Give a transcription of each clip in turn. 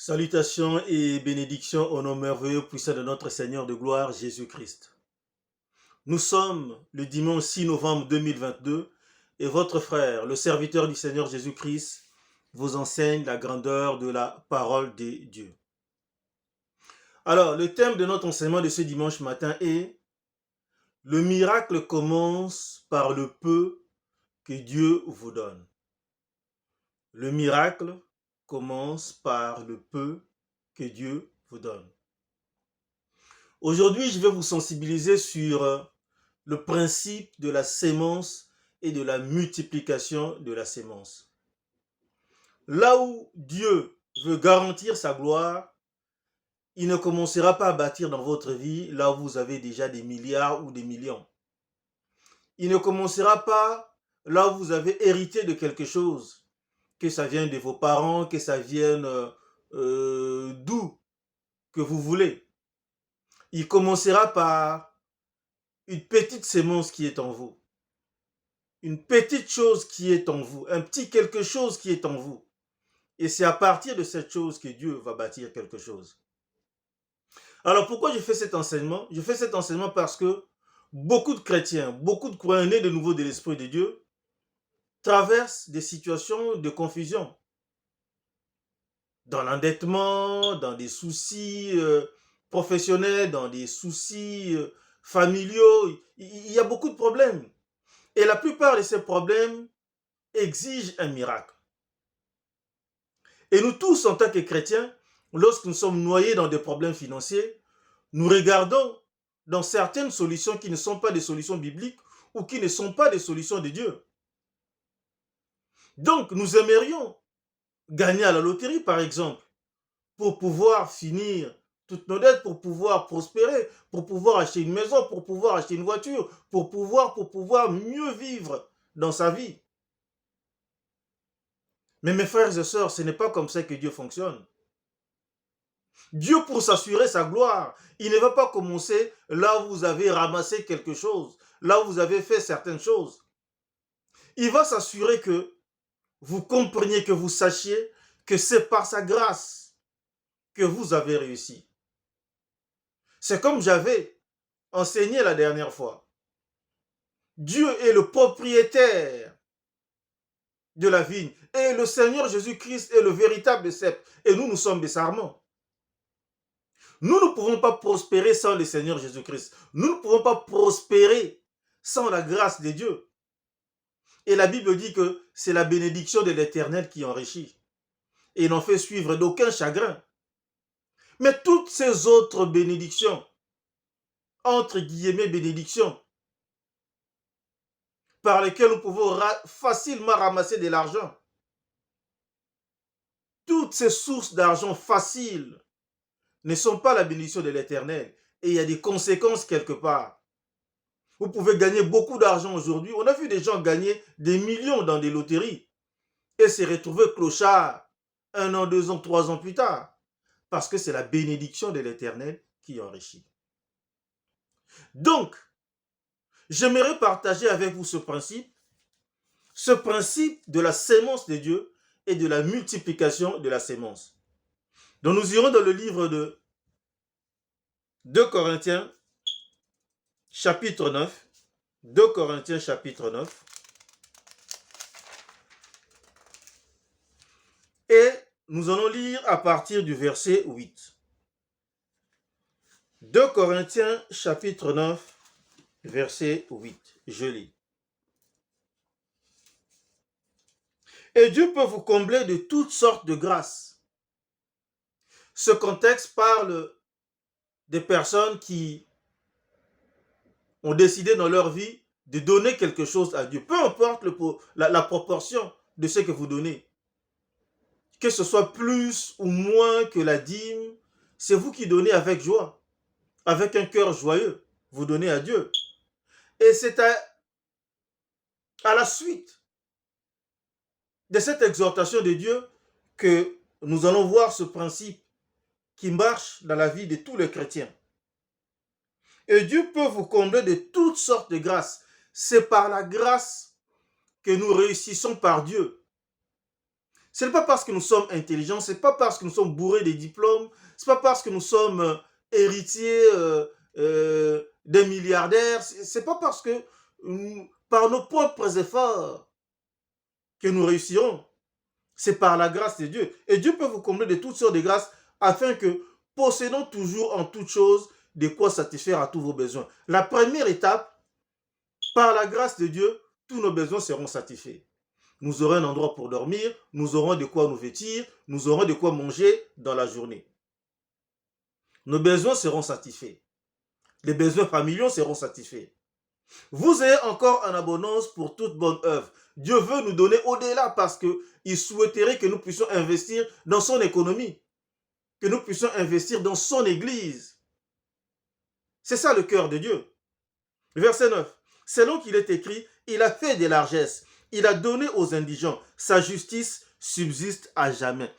Salutations et bénédictions au nom merveilleux puissant de notre Seigneur de gloire Jésus-Christ. Nous sommes le dimanche 6 novembre 2022 et votre frère, le serviteur du Seigneur Jésus-Christ, vous enseigne la grandeur de la parole de Dieu. Alors, le thème de notre enseignement de ce dimanche matin est « Le miracle commence par le peu que Dieu vous donne ». Le miracle commence par le peu que Dieu vous donne. Aujourd'hui, je vais vous sensibiliser sur le principe de la sémence et de la multiplication de la sémence. Là où Dieu veut garantir sa gloire, il ne commencera pas à bâtir dans votre vie là où vous avez déjà des milliards ou des millions. Il ne commencera pas là où vous avez hérité de quelque chose, que ça vienne de vos parents, que ça vienne d'où que vous voulez. Il commencera par une petite sémence qui est en vous. Une petite chose qui est en vous, un petit quelque chose qui est en vous. Et c'est à partir de cette chose que Dieu va bâtir quelque chose. Alors pourquoi je fais cet enseignement? Je fais cet enseignement parce que beaucoup de chrétiens, beaucoup de croyants nés de nouveau de l'Esprit de Dieu traversent des situations de confusion. Dans l'endettement, dans des soucis professionnels, dans des soucis familiaux, il y a beaucoup de problèmes. Et la plupart de ces problèmes exigent un miracle. Et nous tous, en tant que chrétiens, lorsque nous sommes noyés dans des problèmes financiers, nous regardons dans certaines solutions qui ne sont pas des solutions bibliques ou qui ne sont pas des solutions de Dieu. Donc, nous aimerions gagner à la loterie, par exemple, pour pouvoir finir toutes nos dettes, pour pouvoir prospérer, pour pouvoir acheter une maison, pour pouvoir acheter une voiture, pour pouvoir mieux vivre dans sa vie. Mais mes frères et sœurs, ce n'est pas comme ça que Dieu fonctionne. Dieu, pour s'assurer sa gloire, il ne va pas commencer là où vous avez ramassé quelque chose, là où vous avez fait certaines choses. Il va s'assurer que vous compreniez, que vous sachiez que c'est par sa grâce que vous avez réussi. C'est comme j'avais enseigné la dernière fois. Dieu est le propriétaire de la vigne et le Seigneur Jésus-Christ est le véritable cep. Et nous sommes des sarments. Nous ne pouvons pas prospérer sans le Seigneur Jésus-Christ. Nous ne pouvons pas prospérer sans la grâce de Dieu. Et la Bible dit que c'est la bénédiction de l'Éternel qui enrichit. Et n'en fait suivre d'aucun chagrin. Mais toutes ces autres bénédictions, entre guillemets bénédictions, par lesquelles nous pouvons facilement ramasser de l'argent, toutes ces sources d'argent faciles ne sont pas la bénédiction de l'Éternel. Et il y a des conséquences quelque part. Vous pouvez gagner beaucoup d'argent aujourd'hui. On a vu des gens gagner des millions dans des loteries et se retrouver clochard 1 an, 2 ans, 3 ans plus tard. Parce que c'est la bénédiction de l'Éternel qui enrichit. Donc, j'aimerais partager avec vous ce principe de la sémence de Dieu et de la multiplication de la sémence. Donc nous irons dans le livre de 2 Corinthiens, chapitre 9. 2 Corinthiens, chapitre 9. Et nous allons lire à partir du verset 8. 2 Corinthiens, chapitre 9, verset 8. Je lis. Et Dieu peut vous combler de toutes sortes de grâces. Ce contexte parle des personnes qui ont décidé dans leur vie de donner quelque chose à Dieu. Peu importe la proportion de ce que vous donnez. Que ce soit plus ou moins que la dîme, c'est vous qui donnez avec joie, avec un cœur joyeux. Vous donnez à Dieu. Et c'est à la suite de cette exhortation de Dieu que nous allons voir ce principe qui marche dans la vie de tous les chrétiens. Et Dieu peut vous combler de toutes sortes de grâces. C'est par la grâce que nous réussissons par Dieu. Ce n'est pas parce que nous sommes intelligents, ce n'est pas parce que nous sommes bourrés de diplômes, ce n'est pas parce que nous sommes héritiers des milliardaires, ce n'est pas parce que par nos propres efforts que nous réussirons. C'est par la grâce de Dieu. Et Dieu peut vous combler de toutes sortes de grâces afin que, possédant toujours en toutes choses de quoi satisfaire à tous vos besoins. La première étape, par la grâce de Dieu, tous nos besoins seront satisfaits. Nous aurons un endroit pour dormir, nous aurons de quoi nous vêtir, nous aurons de quoi manger dans la journée. Nos besoins seront satisfaits. Les besoins familiaux seront satisfaits. Vous avez encore en abondance pour toute bonne œuvre. Dieu veut nous donner au-delà parce qu'il souhaiterait que nous puissions investir dans son économie, que nous puissions investir dans son église. C'est ça le cœur de Dieu. Verset 9. Selon qu'il est écrit, il a fait des largesses, il a donné aux indigents, sa justice subsiste à jamais.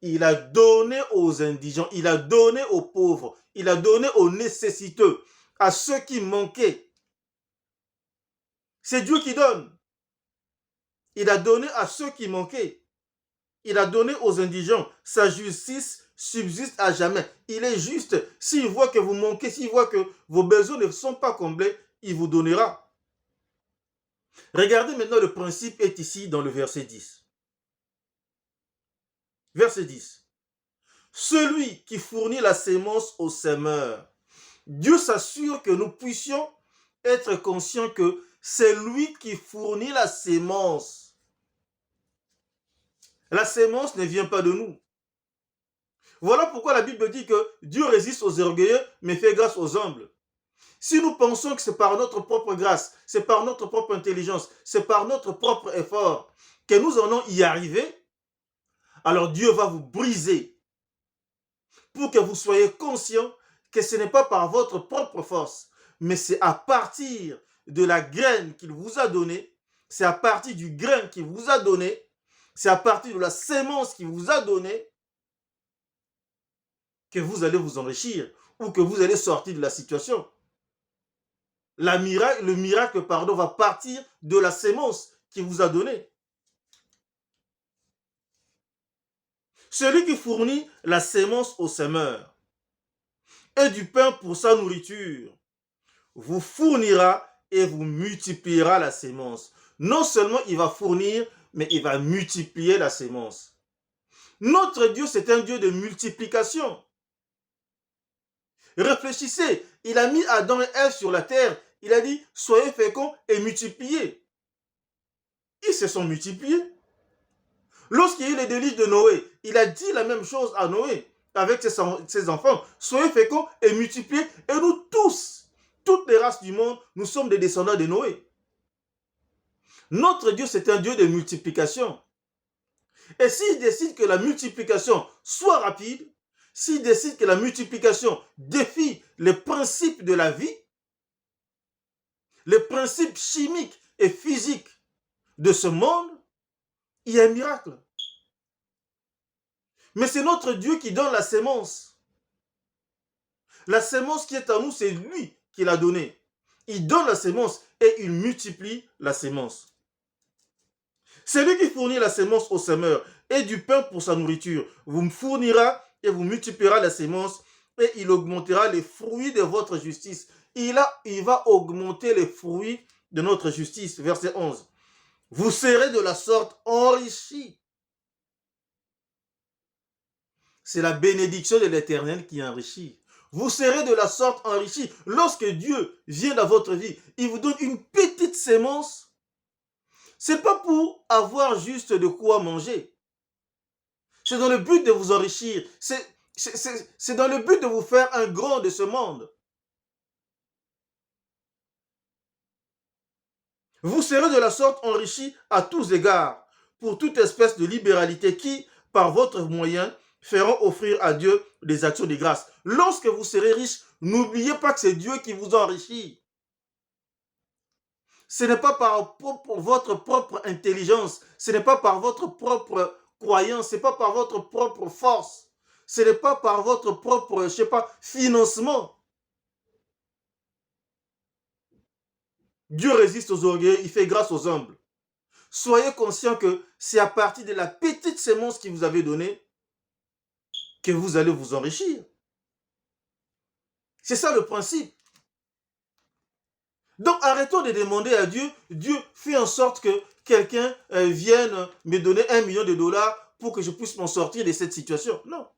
Il a donné aux indigents, il a donné aux pauvres, il a donné aux nécessiteux, à ceux qui manquaient. C'est Dieu qui donne. Il a donné à ceux qui manquaient. Il a donné aux indigents. Sa justice subsiste à jamais. Il est juste. S'il voit que vous manquez, s'il voit que vos besoins ne sont pas comblés, il vous donnera. Regardez maintenant, le principe est ici dans le verset 10. Verset 10. Celui qui fournit la sémence au semeur. Dieu s'assure que nous puissions être conscients que c'est lui qui fournit la sémence. La sémence ne vient pas de nous. Voilà pourquoi la Bible dit que Dieu résiste aux orgueilleux, mais fait grâce aux humbles. Si nous pensons que c'est par notre propre grâce, c'est par notre propre intelligence, c'est par notre propre effort que nous allons y arriver, alors Dieu va vous briser pour que vous soyez conscients que ce n'est pas par votre propre force, mais c'est à partir de la graine qu'il vous a donnée, c'est à partir du grain qu'il vous a donné, c'est à partir de la sémence qu'il vous a donnée que vous allez vous enrichir ou que vous allez sortir de la situation. Le miracle, va partir de la sémence qu'il vous a donnée. Celui qui fournit la sémence au semeur et du pain pour sa nourriture vous fournira et vous multipliera la sémence. Non seulement il va fournir, mais il va multiplier la sémence. Notre Dieu, c'est un Dieu de multiplication. Réfléchissez, il a mis Adam et Ève sur la terre. Il a dit, soyez féconds et multipliez. Ils se sont multipliés. Lorsqu'il y a eu les déluge de Noé, il a dit la même chose à Noé avec ses enfants. Soyez féconds et multipliez. Et nous tous, toutes les races du monde, nous sommes des descendants de Noé. Notre Dieu, c'est un Dieu de multiplication. Et s'il décide que la multiplication soit rapide, s'il décide que la multiplication défie les principes de la vie, les principes chimiques et physiques de ce monde, il y a un miracle. Mais c'est notre Dieu qui donne la sémence. La sémence qui est en nous, c'est lui qui l'a donnée. Il donne la sémence et il multiplie la sémence. C'est lui qui fournit la sémence au semeur et du pain pour sa nourriture. Vous me fournira et vous multipliera la sémence et il augmentera les fruits de votre justice. Il va augmenter les fruits de notre justice. Verset 11. Vous serez de la sorte enrichis. C'est la bénédiction de l'Éternel qui enrichit. Vous serez de la sorte enrichis. Lorsque Dieu vient dans votre vie, il vous donne une petite sémence. Ce n'est pas pour avoir juste de quoi manger. C'est dans le but de vous enrichir. C'est dans le but de vous faire un grand de ce monde. Vous serez de la sorte enrichis à tous égards, pour toute espèce de libéralité qui, par votre moyen, feront offrir à Dieu des actions de grâce. Lorsque vous serez riche, n'oubliez pas que c'est Dieu qui vous enrichit. Ce n'est pas par votre propre intelligence, ce n'est pas par votre propre croyance, ce n'est pas par votre propre force, ce n'est pas par votre propre, financement. Dieu résiste aux orgueilleux, il fait grâce aux humbles. soyez conscient que c'est à partir de la petite sémence qu'il vous avait donnée que vous allez vous enrichir. C'est ça le principe. Donc arrêtons de demander à Dieu, Dieu fait en sorte que quelqu'un vienne me donner $1 million pour que je puisse m'en sortir de cette situation. Non.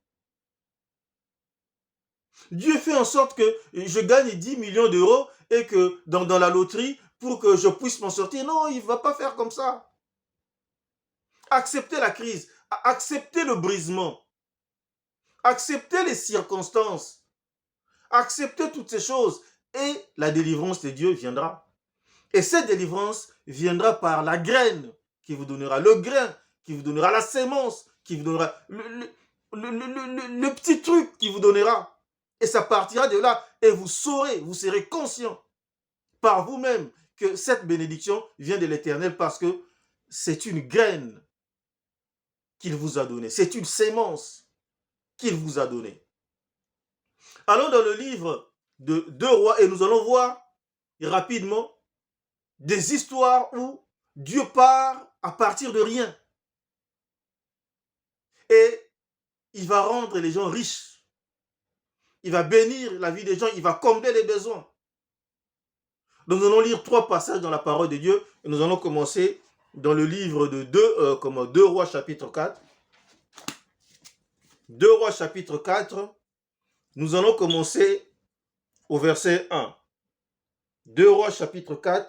Dieu fait en sorte que je gagne 10 millions d'euros et que dans la loterie pour que je puisse m'en sortir. Non, il ne va pas faire comme ça. Acceptez la crise, acceptez le brisement, acceptez les circonstances, acceptez toutes ces choses et la délivrance de Dieu viendra. Et cette délivrance viendra par la graine qui vous donnera, le grain qui vous donnera, la sémence qui vous donnera, le petit truc qui vous donnera. Et ça partira de là et vous saurez, vous serez conscient par vous-même que cette bénédiction vient de l'Éternel parce que c'est une graine qu'il vous a donnée, c'est une sémence qu'il vous a donnée. Allons dans le livre de 2 Rois et nous allons voir rapidement des histoires où Dieu part à partir de rien. Et il va rendre les gens riches. Il va bénir la vie des gens, il va combler les besoins. Donc nous allons lire 3 passages dans la parole de Dieu et nous allons commencer dans le livre de 2 Rois chapitre 4. 2 Rois chapitre 4, nous allons commencer au verset 1. 2 Rois chapitre 4,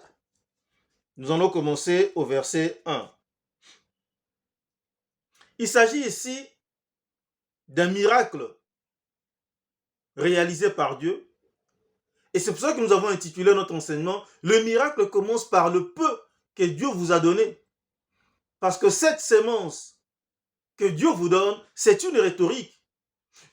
nous allons commencer au verset 1. Il s'agit ici d'un miracle réalisé par Dieu. Et c'est pour ça que nous avons intitulé notre enseignement « Le miracle commence par le peu que Dieu vous a donné ». Parce que cette sémence que Dieu vous donne, c'est une rhétorique.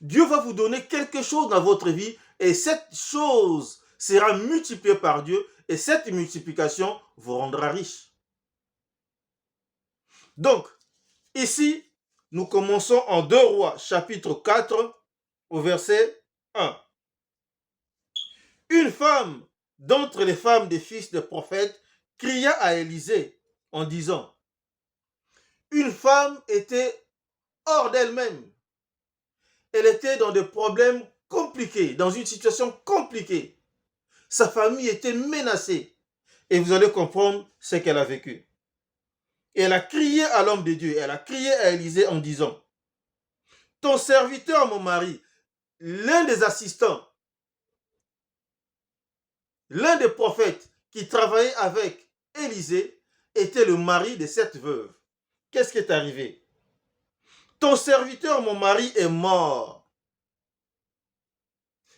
Dieu va vous donner quelque chose dans votre vie et cette chose sera multipliée par Dieu et cette multiplication vous rendra riche. Donc, ici, nous commençons en 2 Rois, chapitre 4, au verset 1. Une femme d'entre les femmes des fils des prophètes cria à Élisée en disant, une femme était hors d'elle-même. Elle était dans des problèmes compliqués, dans une situation compliquée. Sa famille était menacée. Et vous allez comprendre ce qu'elle a vécu. Et elle a crié à l'homme de Dieu, elle a crié à Élisée en disant, ton serviteur, mon mari, l'un des assistants, l'un des prophètes qui travaillait avec Élisée, était le mari de cette veuve. Qu'est-ce qui est arrivé? Ton serviteur, mon mari, est mort.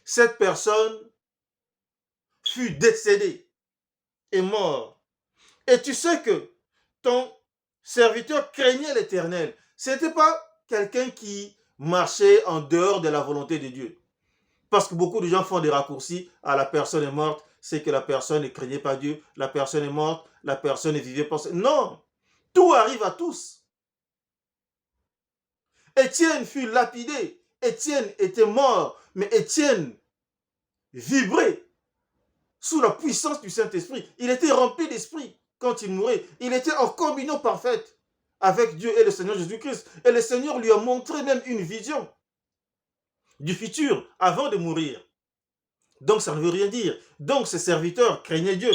Cette personne fut décédée, est mort. Et tu sais que ton serviteur craignait l'Éternel. Ce n'était pas quelqu'un qui marchait en dehors de la volonté de Dieu. Parce que beaucoup de gens font des raccourcis à la personne est morte, c'est que la personne ne craignait pas Dieu, la personne est morte, la personne ne vivait pas. Non, tout arrive à tous. Étienne fut lapidé, Étienne était mort, mais Étienne vibrait sous la puissance du Saint-Esprit. Il était rempli d'esprit quand il mourait. Il était en communion parfaite avec Dieu et le Seigneur Jésus-Christ. Et le Seigneur lui a montré même une vision du futur avant de mourir. Donc ça ne veut rien dire. Donc ce serviteur craignait Dieu.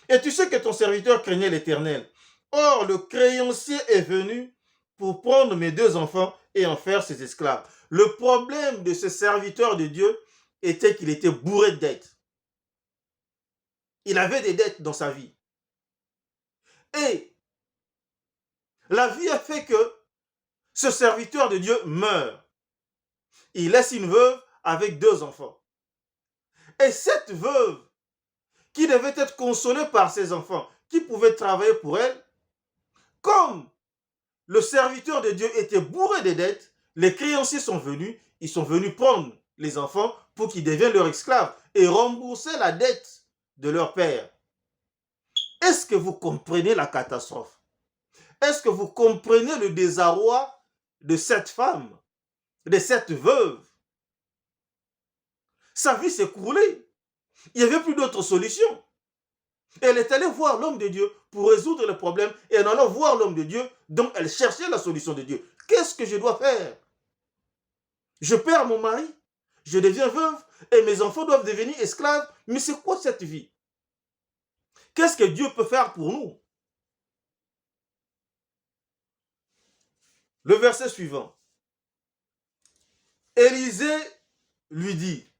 Et tu sais que ton serviteur craignait l'Éternel. Or le créancier est venu pour prendre mes 2 enfants et en faire ses esclaves. Le problème de ce serviteur de Dieu était qu'il était bourré de dettes. Il avait des dettes dans sa vie. Et la vie a fait que ce serviteur de Dieu meurt. Il laisse une veuve avec 2 enfants. Et cette veuve, qui devait être consolée par ses enfants, qui pouvait travailler pour elle, comme le serviteur de Dieu était bourré de dettes, les créanciers sont venus, ils sont venus prendre les enfants pour qu'ils deviennent leurs esclaves et rembourser la dette de leur père. Est-ce que vous comprenez la catastrophe? Est-ce que vous comprenez le désarroi de cette femme, de cette veuve? Sa vie s'est écroulée. Il n'y avait plus d'autre solution. Elle est allée voir l'homme de Dieu pour résoudre le problème et en allant voir l'homme de Dieu, donc elle cherchait la solution de Dieu. Qu'est-ce que je dois faire? Je perds mon mari, je deviens veuve et mes enfants doivent devenir esclaves. Mais c'est quoi cette vie? Qu'est-ce que Dieu peut faire pour nous? Le verset suivant. Élisée lui dit,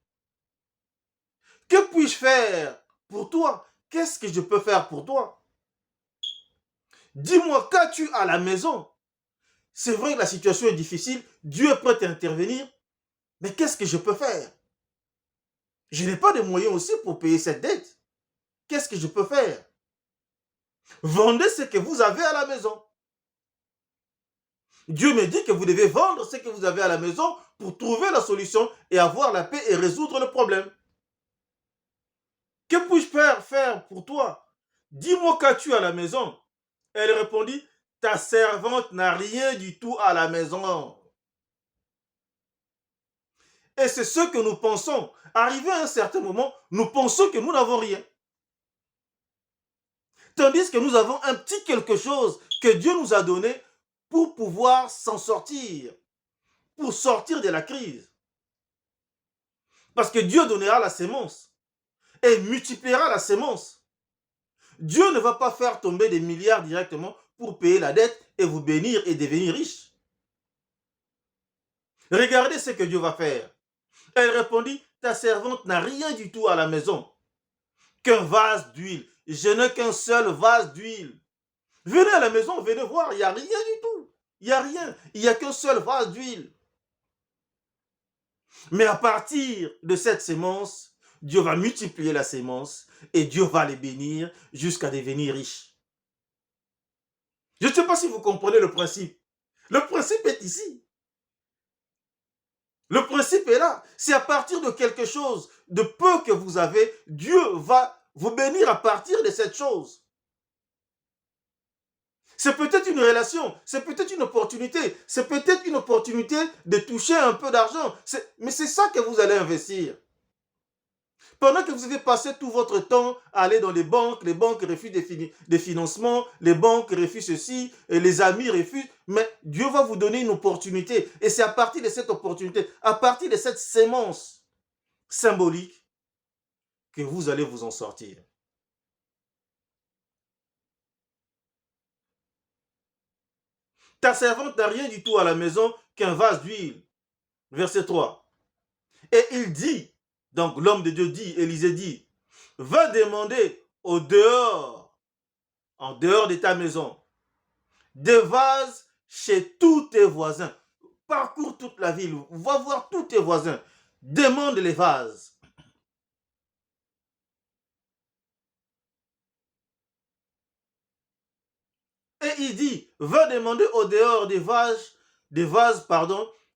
que puis-je faire pour toi? Qu'est-ce que je peux faire pour toi? Dis-moi, qu'as-tu à la maison? C'est vrai que la situation est difficile, Dieu est prêt à intervenir, mais qu'est-ce que je peux faire? Je n'ai pas de moyens aussi pour payer cette dette. Qu'est-ce que je peux faire? Vendez ce que vous avez à la maison. Dieu me dit que vous devez vendre ce que vous avez à la maison pour trouver la solution et avoir la paix et résoudre le problème. Que puis-je faire pour toi? Dis-moi, qu'as-tu à la maison? Elle répondit, ta servante n'a rien du tout à la maison. Et c'est ce que nous pensons. Arrivé à un certain moment, nous pensons que nous n'avons rien. Tandis que nous avons un petit quelque chose que Dieu nous a donné pour pouvoir s'en sortir, pour sortir de la crise. Parce que Dieu donnera la sémence et multipliera la sémence. Dieu ne va pas faire tomber des milliards directement pour payer la dette et vous bénir et devenir riche. Regardez ce que Dieu va faire. Elle répondit, ta servante n'a rien du tout à la maison, qu'un vase d'huile. Je n'ai qu'un seul vase d'huile. Venez à la maison, venez voir, il n'y a rien du tout. Il n'y a rien, il n'y a qu'un seul vase d'huile. Mais à partir de cette sémence, Dieu va multiplier la sémence et Dieu va les bénir jusqu'à devenir riches. Je ne sais pas si vous comprenez le principe. Le principe est ici. Le principe est là. C'est à partir de quelque chose de peu que vous avez, Dieu va vous bénir à partir de cette chose. C'est peut-être une relation, c'est peut-être une opportunité, c'est peut-être une opportunité de toucher un peu d'argent. Mais c'est ça que vous allez investir. Pendant que vous avez passé tout votre temps à aller dans les banques refusent des financements, les banques refusent ceci, et les amis refusent, mais Dieu va vous donner une opportunité. Et c'est à partir de cette opportunité, à partir de cette sémence symbolique, que vous allez vous en sortir. Ta servante n'a rien du tout à la maison qu'un vase d'huile. Verset 3. Et il dit, donc l'homme de Dieu dit, Élisée dit, va demander au dehors, en dehors de ta maison, des vases chez tous tes voisins. Parcours toute la ville, va voir tous tes voisins, demande les vases. Et il dit, va demander au dehors des vases,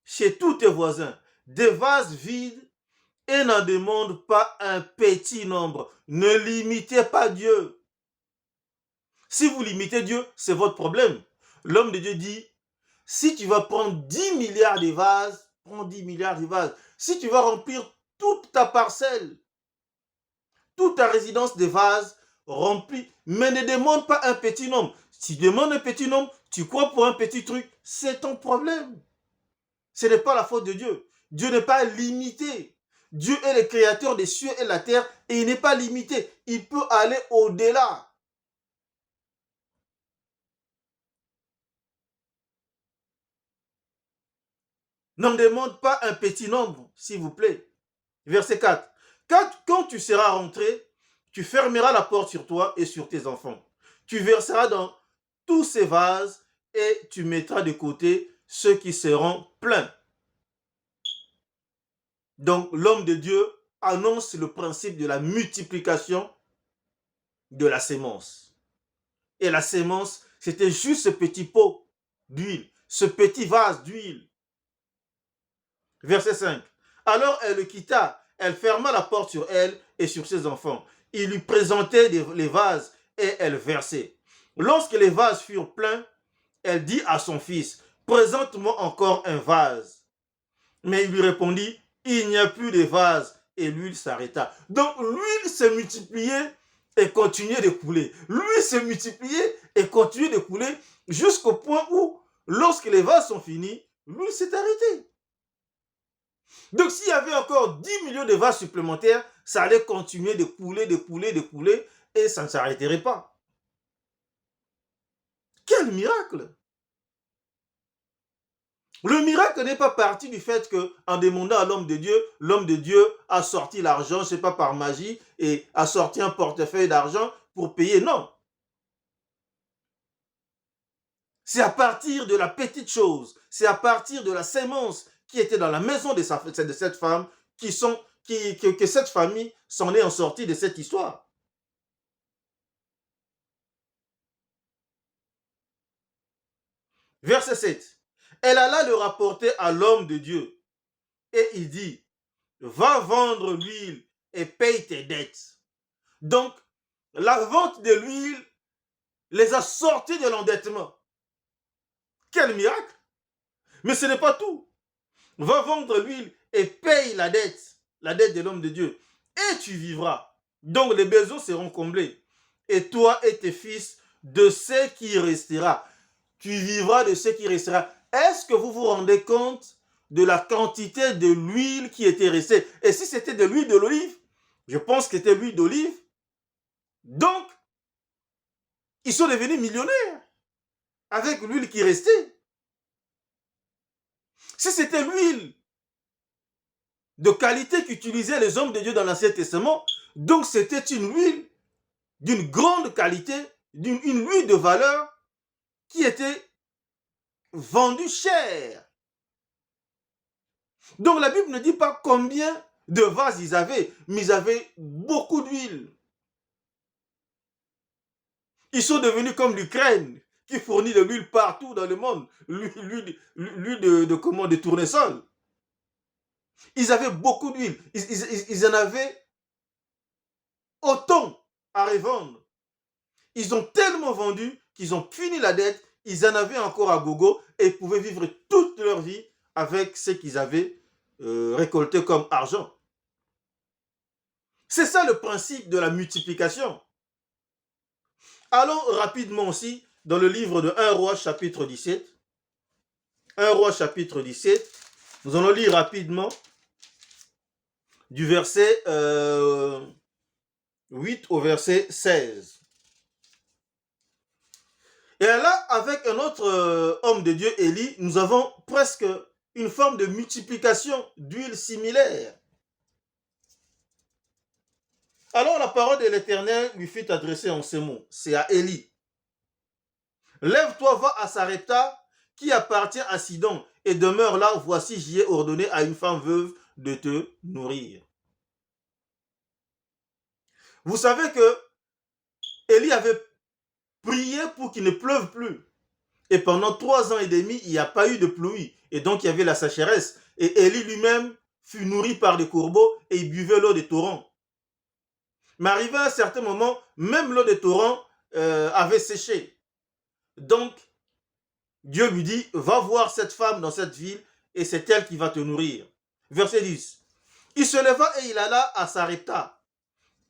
chez tous tes voisins, des vases vides, et n'en demande pas un petit nombre. Ne limitez pas Dieu. Si vous limitez Dieu, c'est votre problème. L'homme de Dieu dit, si tu vas prendre 10 milliards de vases, prends 10 milliards de vases. Si tu vas remplir toute ta parcelle, toute ta résidence de vases, remplis, mais ne demande pas un petit nombre. Si tu demandes un petit nombre, tu crois pour un petit truc, c'est ton problème. Ce n'est pas la faute de Dieu. Dieu n'est pas limité. Dieu est le créateur des cieux et de la terre et il n'est pas limité. Il peut aller au-delà. N'en demande pas un petit nombre, s'il vous plaît. Verset 4. Quand tu seras rentré, tu fermeras la porte sur toi et sur tes enfants. Tu verseras dans tous ces vases et tu mettras de côté ceux qui seront pleins. Donc l'homme de Dieu annonce le principe de la multiplication de la sémence. Et la sémence, c'était juste ce petit pot d'huile, ce petit vase d'huile. Verset 5. Alors elle le quitta, elle ferma la porte sur elle et sur ses enfants. Il lui présentait les vases et elle versait. Lorsque les vases furent pleins, elle dit à son fils, présente-moi encore un vase. Mais il lui répondit, il n'y a plus de vase. Et l'huile s'arrêta. Donc l'huile s'est multipliée et continuait de couler. Lui se multipliait et continuait de couler jusqu'au point où, lorsque les vases sont finis, lui s'est arrêté. Donc s'il y avait encore 10 millions de vases supplémentaires, ça allait continuer de couler, de couler, de couler, et ça ne s'arrêterait pas. Quel miracle! Le miracle n'est pas parti du fait qu'en demandant à l'homme de Dieu a sorti l'argent, je ne sais pas par magie, et a sorti un portefeuille d'argent pour payer. Non. C'est à partir de la petite chose, c'est à partir de la sémence qui était dans la maison de cette femme que cette famille s'en est en sortie de cette histoire. Verset 7. Elle alla le rapporter à l'homme de Dieu et il dit, va vendre l'huile et paye tes dettes. Donc, la vente de l'huile les a sortis de l'endettement. Quel miracle! Mais ce n'est pas tout. Va vendre l'huile et paye la dette de l'homme de Dieu. Et tu vivras. Donc les besoins seront comblés. Et toi et tes fils, de ce qui restera. Tu vivras de ce qui restera. Est-ce que vous vous rendez compte de la quantité de l'huile qui était restée? Et si c'était de l'huile de l'olive, je pense que c'était l'huile d'olive. Donc, ils sont devenus millionnaires avec l'huile qui restait. Si c'était l'huile de qualité qu'utilisaient les hommes de Dieu dans l'Ancien Testament, donc c'était une huile d'une grande qualité, une huile de valeur qui était vendue cher. Donc la Bible ne dit pas combien de vases ils avaient, mais ils avaient beaucoup d'huile. Ils sont devenus comme l'Ukraine, qui fournit de l'huile partout dans le monde, l'huile de tournesol. Ils avaient beaucoup d'huile, ils en avaient autant à revendre. Ils ont tellement vendu qu'ils ont fini la dette, ils en avaient encore à gogo et ils pouvaient vivre toute leur vie avec ce qu'ils avaient récolté comme argent. C'est ça le principe de la multiplication. Allons rapidement aussi dans le livre de 1 Roi chapitre 17. 1 Roi chapitre 17. Nous allons lire rapidement du verset 8 au verset 16. Et là, avec un autre homme de Dieu, Élie, nous avons presque une forme de multiplication d'huile similaire. Alors la parole de l'Éternel lui fut adressée en ces mots. C'est à Élie. Lève-toi, va à Sarepta, qui appartient à Sidon, et demeure là. Voici, j'y ai ordonné à une femme veuve de te nourrir. Vous savez que Élie avait prié pour qu'il ne pleuve plus. Et pendant 3 ans et demi, il n'y a pas eu de pluie. Et donc, il y avait la sécheresse. Et Élie lui-même fut nourri par des corbeaux et il buvait l'eau des torrents. Mais arrivé à un certain moment, même l'eau des torrents avait séché. Donc, Dieu lui dit, va voir cette femme dans cette ville et c'est elle qui va te nourrir. Verset 10. Il se leva et il alla à Sarepta.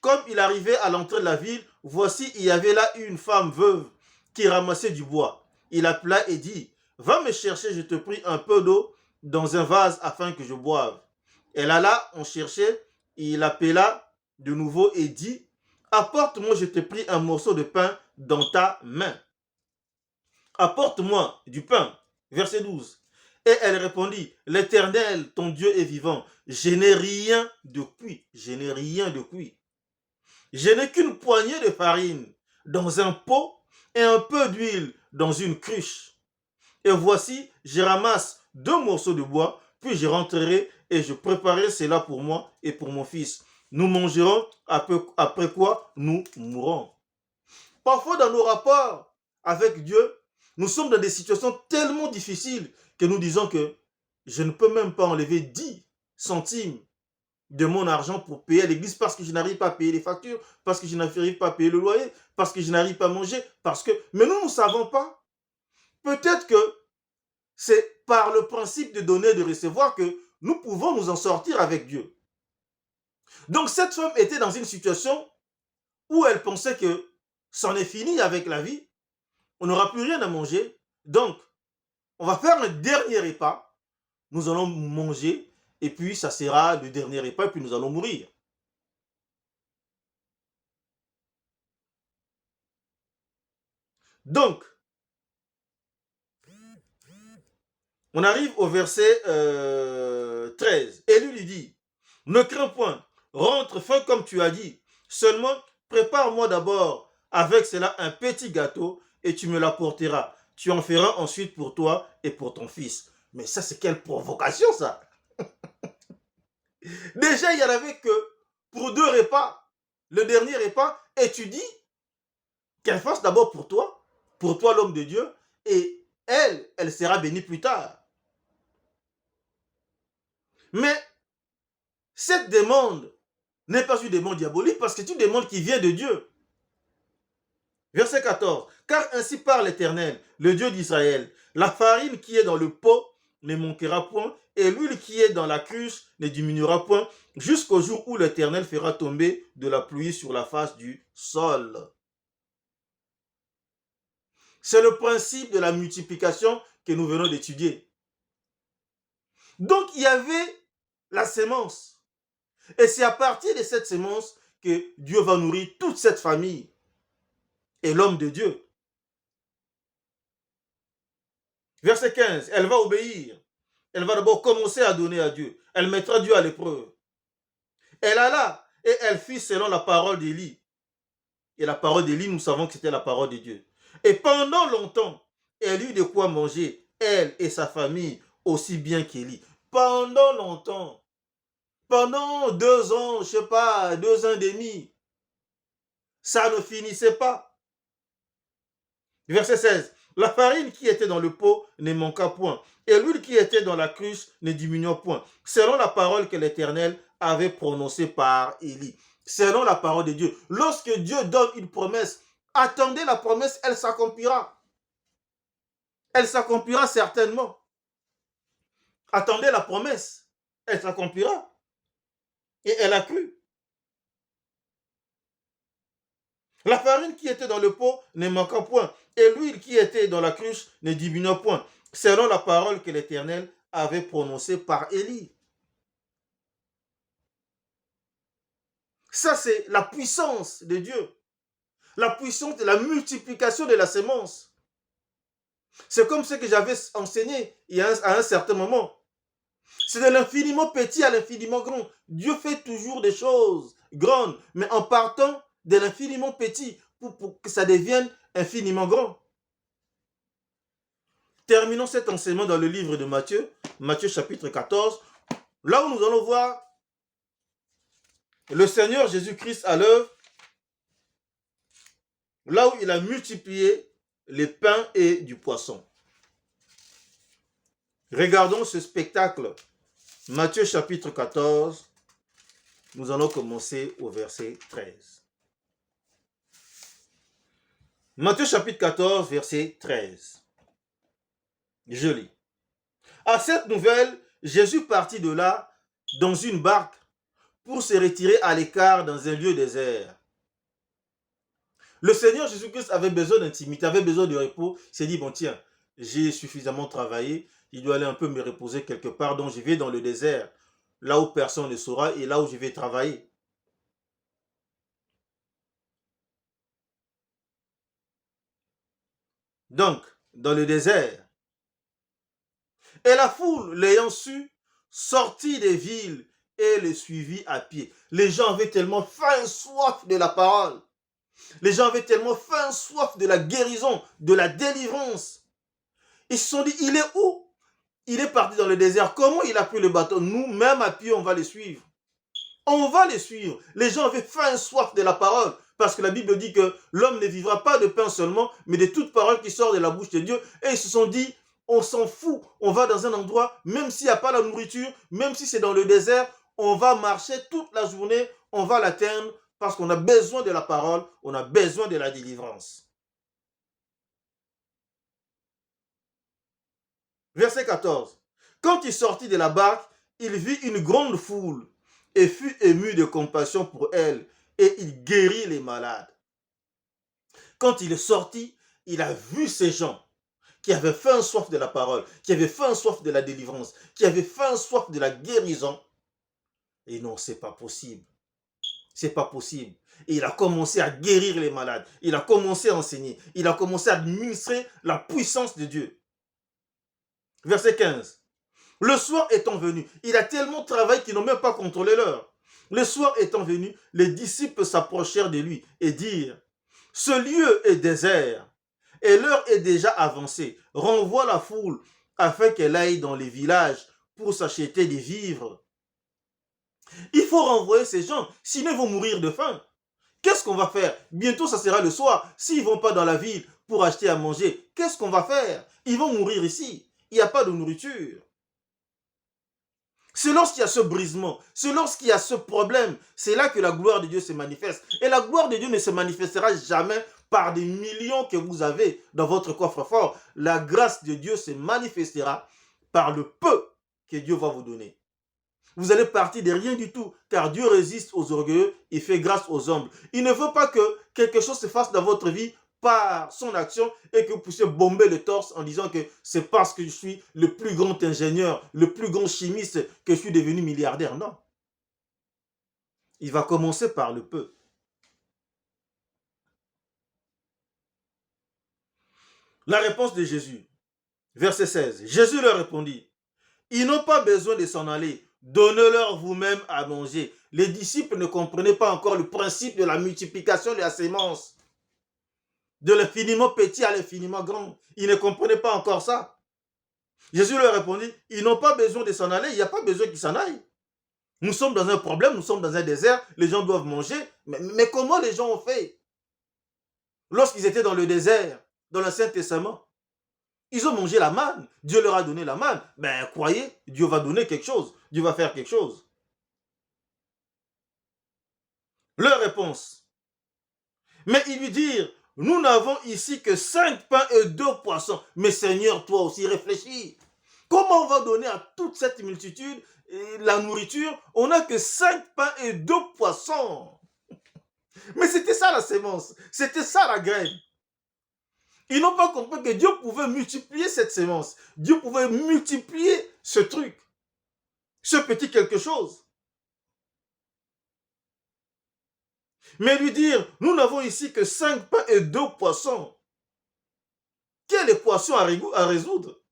Comme il arrivait à l'entrée de la ville, voici, il y avait là une femme veuve qui ramassait du bois. Il appela et dit, va me chercher, je te prie, un peu d'eau dans un vase afin que je boive. Elle alla en chercher, il appela de nouveau et dit, apporte-moi, je te prie, un morceau de pain dans ta main. Apporte-moi du pain. Verset 12. Et elle répondit, l'Éternel, ton Dieu est vivant, je n'ai rien de cuit, je n'ai rien de cuit. Je n'ai qu'une poignée de farine dans un pot et un peu d'huile dans une cruche. Et voici, je ramasse 2 morceaux de bois, puis je rentrerai et je préparerai cela pour moi et pour mon fils. Nous mangerons, après quoi nous mourrons. Parfois dans nos rapports avec Dieu, nous sommes dans des situations tellement difficiles que nous disons que je ne peux même pas enlever 10 centimes de mon argent pour payer à l'église parce que je n'arrive pas à payer les factures, parce que je n'arrive pas à payer le loyer, parce que je n'arrive pas à manger, parce que... Mais nous ne savons pas. Peut-être que c'est par le principe de donner et de recevoir que nous pouvons nous en sortir avec Dieu. Donc cette femme était dans une situation où elle pensait que c'en est fini avec la vie, on n'aura plus rien à manger, donc on va faire un dernier repas, nous allons manger, et puis ça sera le dernier repas, et puis nous allons mourir. Donc, on arrive au verset 13. Élie lui dit, ne crains point, rentre, fais comme tu as dit, seulement prépare-moi d'abord avec cela un petit gâteau et tu me l'apporteras. Tu en feras ensuite pour toi et pour ton fils. Mais ça, c'est quelle provocation, ça! Déjà, il n'y en avait que pour 2 repas, le dernier repas, et tu dis qu'elle fasse d'abord pour toi l'homme de Dieu, et elle sera bénie plus tard. Mais cette demande n'est pas une demande diabolique parce que c'est une demande qui vient de Dieu. Verset 14. Car ainsi parle l'Éternel, le Dieu d'Israël, la farine qui est dans le pot ne manquera point, et l'huile qui est dans la cruche ne diminuera point, jusqu'au jour où l'Éternel fera tomber de la pluie sur la face du sol. C'est le principe de la multiplication que nous venons d'étudier. Donc il y avait la sémence. Et c'est à partir de cette sémence que Dieu va nourrir toute cette famille et l'homme de Dieu. Verset 15, elle va obéir. Elle va d'abord commencer à donner à Dieu. Elle mettra Dieu à l'épreuve. Elle alla et elle fit selon la parole d'Élie. Et la parole d'Élie, nous savons que c'était la parole de Dieu. Et pendant longtemps, elle eut de quoi manger, elle et sa famille, aussi bien qu'Élie. Pendant longtemps. Pendant 2 ans, je ne sais pas, 2 ans et demi. Ça ne finissait pas. Verset 16. La farine qui était dans le pot ne manqua point, et l'huile qui était dans la cruche ne diminua point, selon la parole que l'Éternel avait prononcée par Élie. Selon la parole de Dieu. Lorsque Dieu donne une promesse, attendez la promesse, elle s'accomplira. Elle s'accomplira certainement. Attendez la promesse, elle s'accomplira. Et elle a cru. La farine qui était dans le pot ne manqua point, et l'huile qui était dans la cruche ne diminua point, selon la parole que l'Éternel avait prononcée par Élie. Ça, c'est la puissance de Dieu. La puissance de la multiplication de la sémence. C'est comme ce que j'avais enseigné à un certain moment. C'est de l'infiniment petit à l'infiniment grand. Dieu fait toujours des choses grandes, mais en partant de l'infiniment petit pour que ça devienne infiniment grand. Terminons cet enseignement dans le livre de Matthieu, Matthieu chapitre 14, là où nous allons voir le Seigneur Jésus-Christ à l'œuvre, là où il a multiplié les pains et du poisson. Regardons ce spectacle. Matthieu chapitre 14, nous allons commencer au verset 13. Matthieu chapitre 14, verset 13. Je lis. À cette nouvelle, Jésus partit de là dans une barque pour se retirer à l'écart dans un lieu désert. Le Seigneur Jésus-Christ avait besoin d'intimité, avait besoin de repos. Il s'est dit, bon tiens, j'ai suffisamment travaillé, il doit aller un peu me reposer quelque part, donc je vais dans le désert, là où personne ne saura et là où je vais travailler. Donc, dans le désert. Et la foule, l'ayant su, sortit des villes et le suivit à pied. Les gens avaient tellement faim, soif de la parole. Les gens avaient tellement faim, soif de la guérison, de la délivrance. Ils se sont dit, il est où? Il est parti dans le désert. Comment il a pris le bateau? Nous, même à pied, on va les suivre. On va les suivre. Les gens avaient faim, soif de la parole. Parce que la Bible dit que l'homme ne vivra pas de pain seulement, mais de toute parole qui sort de la bouche de Dieu. Et ils se sont dit, on s'en fout. On va dans un endroit, même s'il n'y a pas la nourriture, même si c'est dans le désert, on va marcher toute la journée, on va l'atteindre parce qu'on a besoin de la parole, on a besoin de la délivrance. Verset 14. Quand il sortit de la barque, il vit une grande foule et fut ému de compassion pour elle et il guérit les malades. Quand il est sorti, il a vu ces gens qui avaient faim soif de la parole, qui avaient faim soif de la délivrance, qui avaient faim soif de la guérison. Et non, c'est pas possible. C'est pas possible. Et il a commencé à guérir les malades. Il a commencé à enseigner. Il a commencé à administrer la puissance de Dieu. Verset 15. Le soir étant venu, il a tellement travaillé qu'ils n'ont même pas contrôlé l'heure. Le soir étant venu, les disciples s'approchèrent de lui et dirent, ce lieu est désert et l'heure est déjà avancée. Renvoie la foule afin qu'elle aille dans les villages pour s'acheter des vivres. Il faut renvoyer ces gens, sinon ils vont mourir de faim. Qu'est-ce qu'on va faire? Bientôt, ça sera le soir. S'ils ne vont pas dans la ville pour acheter à manger, qu'est-ce qu'on va faire? Ils vont mourir ici. Il n'y a pas de nourriture. C'est lorsqu'il y a ce brisement, c'est lorsqu'il y a ce problème, c'est là que la gloire de Dieu se manifeste. Et la gloire de Dieu ne se manifestera jamais par des millions que vous avez dans votre coffre-fort. La grâce de Dieu se manifestera par le peu que Dieu va vous donner. Vous allez partir de rien du tout, car Dieu résiste aux orgueilleux et fait grâce aux humbles. Il ne veut pas que quelque chose se fasse dans votre vie par son action et que vous puissiez bomber le torse en disant que c'est parce que je suis le plus grand ingénieur, le plus grand chimiste que je suis devenu milliardaire. Non. Il va commencer par le peu. La réponse de Jésus, verset 16. Jésus leur répondit, ils n'ont pas besoin de s'en aller. Donnez-leur vous-même à manger. Les disciples ne comprenaient pas encore le principe de la multiplication de la sémence. De l'infiniment petit à l'infiniment grand. Ils ne comprenaient pas encore ça. Jésus leur répondit, ils n'ont pas besoin de s'en aller, il n'y a pas besoin qu'ils s'en aillent. Nous sommes dans un problème, nous sommes dans un désert, les gens doivent manger. Mais comment les gens ont fait lorsqu'ils étaient dans le désert, dans l'Ancien Testament? Ils ont mangé la manne, Dieu leur a donné la manne. Ben croyez, Dieu va donner quelque chose, Dieu va faire quelque chose. Leur réponse. Mais ils lui dirent, nous n'avons ici que 5 pains et 2 poissons. Mais Seigneur, toi aussi réfléchis. Comment on va donner à toute cette multitude la nourriture? On n'a que 5 pains et 2 poissons. Mais c'était ça la sémence, c'était ça la graine. Ils n'ont pas compris que Dieu pouvait multiplier cette sémence. Dieu pouvait multiplier ce truc, ce petit quelque chose. Mais lui dire, nous n'avons ici que 5 pains et 2 poissons. Quelle équation à résoudre?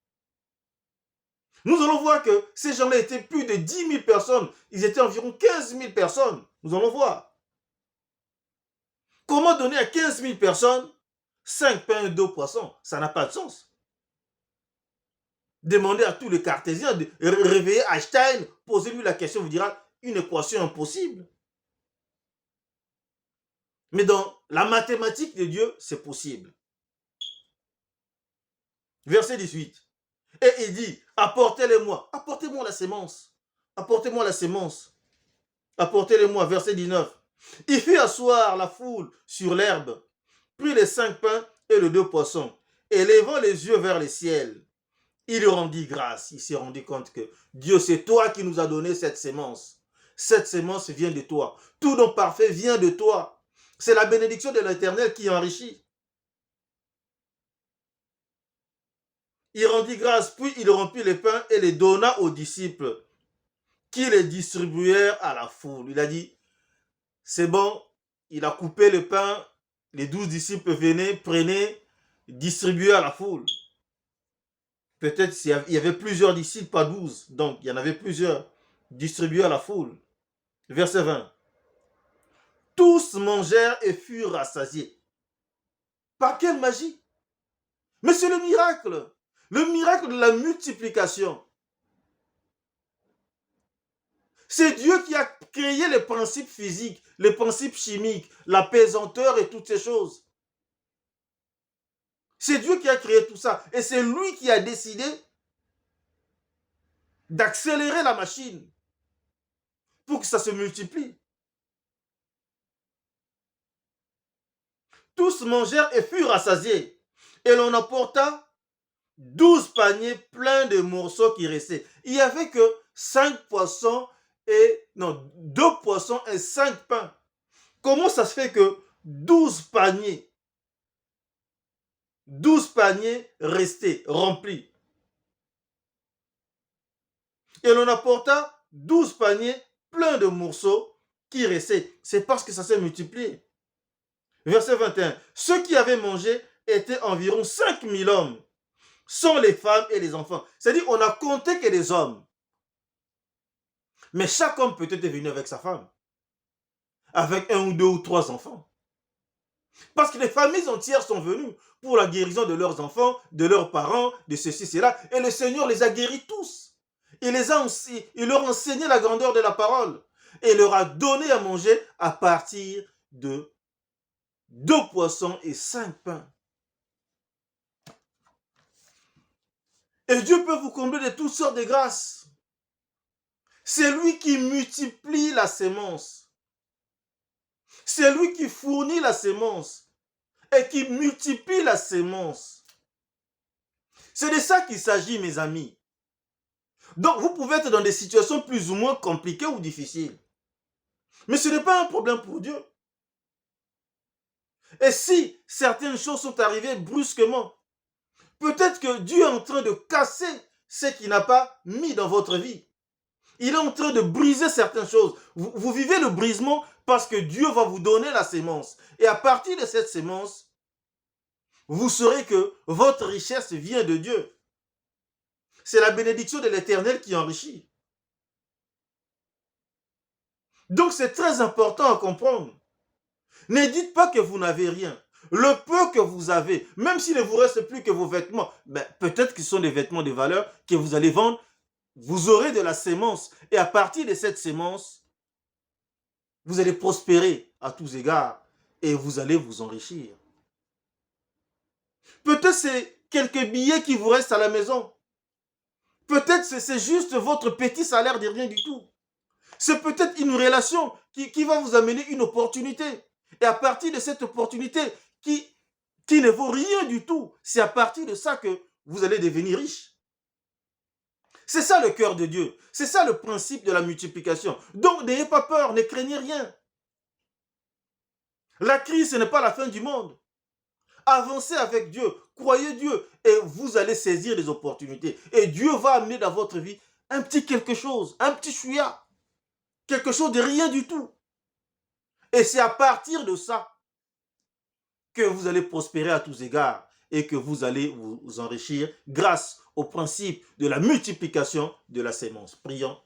Nous allons voir que ces gens-là étaient plus de 10 000 personnes. Ils étaient environ 15 000 personnes. Nous allons voir. Comment donner à 15 000 personnes 5 pains et 2 poissons? Ça n'a pas de sens. Demandez à tous les cartésiens de réveiller Einstein, posez-lui la question, vous dira une équation impossible. Mais dans la mathématique de Dieu, c'est possible. Verset 18. Et il dit, apportez-les-moi, apportez-moi la sémence, apportez-moi la sémence, apportez-les-moi, verset 19. Il fit asseoir la foule sur l'herbe, prit les 5 pains et les 2 poissons, et levant les yeux vers le ciel, il rendit grâce. Il s'est rendu compte que Dieu, c'est toi qui nous as donné cette sémence. Cette sémence vient de toi. Tout don parfait vient de toi. C'est la bénédiction de l'Éternel qui enrichit. Il rendit grâce, puis il rompit les pains et les donna aux disciples, qui les distribuèrent à la foule. Il a dit, c'est bon, il a coupé le pain, les 12 disciples venaient, prenaient, distribuaient à la foule. Peut-être s'il y avait plusieurs disciples, pas 12, donc il y en avait plusieurs, distribués à la foule. Verset 20. Tous mangèrent et furent rassasiés. Par quelle magie? Mais c'est le miracle de la multiplication. C'est Dieu qui a créé les principes physiques, les principes chimiques, la pesanteur et toutes ces choses. C'est Dieu qui a créé tout ça. Et c'est lui qui a décidé d'accélérer la machine pour que ça se multiplie. Tous mangèrent et furent rassasiés. Et l'on apporta 12 paniers pleins de morceaux qui restaient. Il n'y avait que 5 poissons 2 poissons et 5 pains. Comment ça se fait que 12 paniers restés, remplis, et l'on apporta 12 paniers pleins de morceaux qui restaient? C'est parce que ça s'est multiplié. Verset 21. Ceux qui avaient mangé étaient environ 5000 hommes, sans les femmes et les enfants. C'est-à-dire, on a compté que des hommes. Mais chaque homme peut-être venu avec sa femme, avec un ou deux ou trois enfants. Parce que les familles entières sont venues pour la guérison de leurs enfants, de leurs parents, de ceci, cela. Et le Seigneur les a guéris tous. Il leur a enseigné la grandeur de la parole. Et leur a donné à manger à partir de 2 poissons et 5 pains. Et Dieu peut vous combler de toutes sortes de grâces. C'est lui qui multiplie la sémence. C'est lui qui fournit la sémence et qui multiplie la sémence. C'est de ça qu'il s'agit, mes amis. Donc, vous pouvez être dans des situations plus ou moins compliquées ou difficiles. Mais ce n'est pas un problème pour Dieu. Et si certaines choses sont arrivées brusquement, peut-être que Dieu est en train de casser ce qu'il n'a pas mis dans votre vie. Il est en train de briser certaines choses. Vous vivez le brisement parce que Dieu va vous donner la sémence. Et à partir de cette sémence, vous saurez que votre richesse vient de Dieu. C'est la bénédiction de l'Éternel qui enrichit. Donc c'est très important à comprendre. Ne dites pas que vous n'avez rien. Le peu que vous avez, même s'il ne vous reste plus que vos vêtements, peut-être que ce sont des vêtements de valeur que vous allez vendre, vous aurez de la sémence. Et à partir de cette sémence, vous allez prospérer à tous égards et vous allez vous enrichir. Peut-être c'est quelques billets qui vous restent à la maison. Peut-être c'est juste votre petit salaire de rien du tout. C'est peut-être une relation qui va vous amener une opportunité. Et à partir de cette opportunité qui ne vaut rien du tout, c'est à partir de ça que vous allez devenir riche. C'est ça le cœur de Dieu. C'est ça le principe de la multiplication. Donc n'ayez pas peur, ne craignez rien. La crise, ce n'est pas la fin du monde. Avancez avec Dieu, croyez Dieu et vous allez saisir les opportunités. Et Dieu va amener dans votre vie un petit quelque chose, un petit chouïa, quelque chose de rien du tout. Et c'est à partir de ça que vous allez prospérer à tous égards et que vous allez vous enrichir grâce au principe de la multiplication de la sémence. Prions.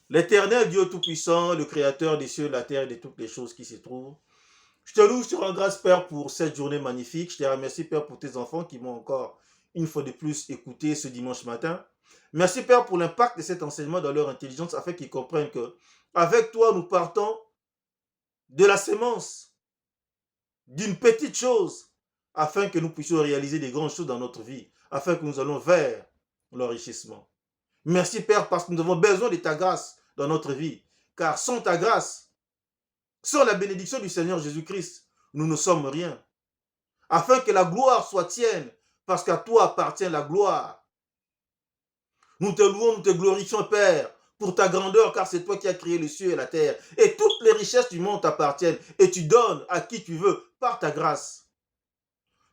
L'Éternel Dieu Tout-Puissant, le Créateur des cieux, de la terre et de toutes les choses qui s'y trouvent, je te loue, je te rends grâce, Père, pour cette journée magnifique. Je te remercie, Père, pour tes enfants qui m'ont encore une fois de plus écouté ce dimanche matin. Merci, Père, pour l'impact de cet enseignement dans leur intelligence afin qu'ils comprennent que avec toi, nous partons de la sémence, d'une petite chose, afin que nous puissions réaliser des grandes choses dans notre vie, afin que nous allons vers l'enrichissement. Merci, Père, parce que nous avons besoin de ta grâce dans notre vie, car sans ta grâce, sans la bénédiction du Seigneur Jésus-Christ, nous ne sommes rien. Afin que la gloire soit tienne, parce qu'à toi appartient la gloire. Nous te louons, nous te glorifions, Père, pour ta grandeur, car c'est toi qui as créé les cieux et la terre. Et toutes les richesses du monde t'appartiennent, et tu donnes à qui tu veux, par ta grâce.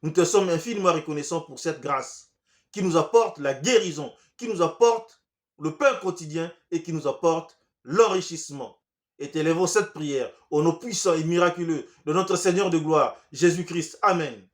Nous te sommes infiniment reconnaissants pour cette grâce, qui nous apporte la guérison, qui nous apporte le pain quotidien, et qui nous apporte l'enrichissement. Et t'élèvons cette prière au nom puissant et miraculeux de notre Seigneur de gloire, Jésus-Christ. Amen.